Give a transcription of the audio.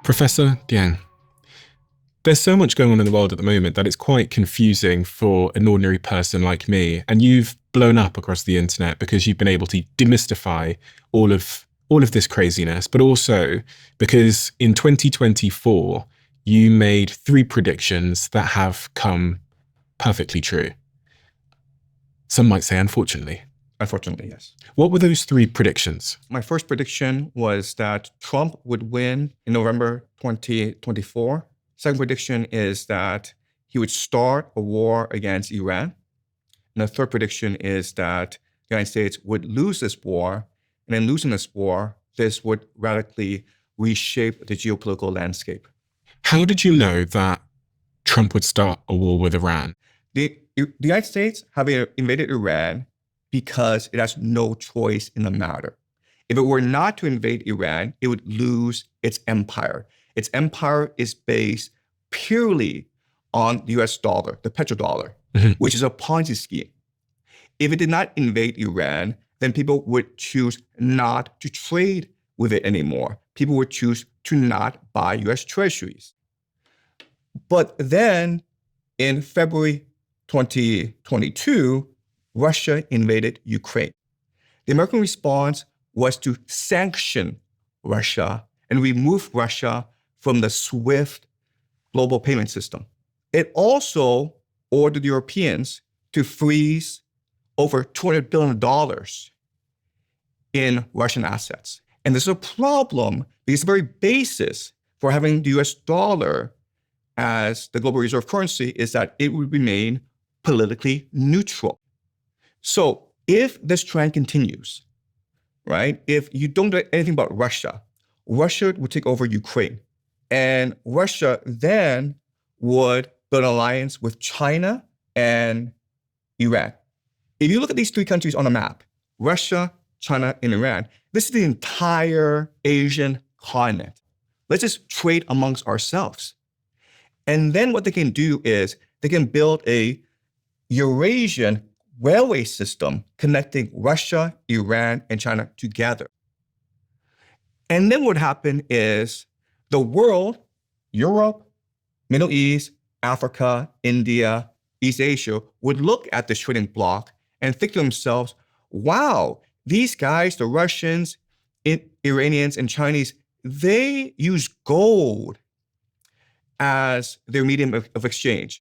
Professor Dian, there's so much going on in the world at the moment that it's quite confusing for an ordinary person like me. And you've blown up across the internet because you've been able to demystify all of this craziness, but also because in 2024, you made 3 predictions that have come perfectly true. Some might say, unfortunately. Unfortunately, yes. What were those 3 predictions? My first prediction was that Trump would win in November 2024. Second prediction is that he would start a war against Iran. And the third prediction is that the United States would lose this war. And in losing this war, this would radically reshape the geopolitical landscape. How did you know that Trump would start a war with Iran? The United States have invaded Iran because it has no choice in the matter. If it were not to invade Iran, it would lose its empire. Its empire is based purely on the US dollar, the petrodollar, which is a Ponzi scheme. If it did not invade Iran, then people would choose not to trade with it anymore. People would choose to not buy US treasuries. But then in February 2022, Russia invaded Ukraine. The American response was to sanction Russia and remove Russia from the SWIFT global payment system. It also ordered Europeans to freeze over $200 billion in Russian assets. And this is a problem because the very basis for having the US dollar as the global reserve currency is that it would remain politically neutral. So if this trend continues, right, if you don't do anything about Russia, Russia would take over Ukraine. And Russia then would build an alliance with China and Iran. If you look at these 3 countries on a map, Russia, China, and Iran, this is the entire Asian continent. Let's just trade amongst ourselves. And then what they can do is they can build a Eurasian railway system connecting Russia, Iran, and China together. And then what happened is the world, Europe, Middle East, Africa, India, East Asia, would look at this trading bloc and think to themselves, wow, these guys, the Russians, Iranians, and Chinese, they use gold as their medium of exchange.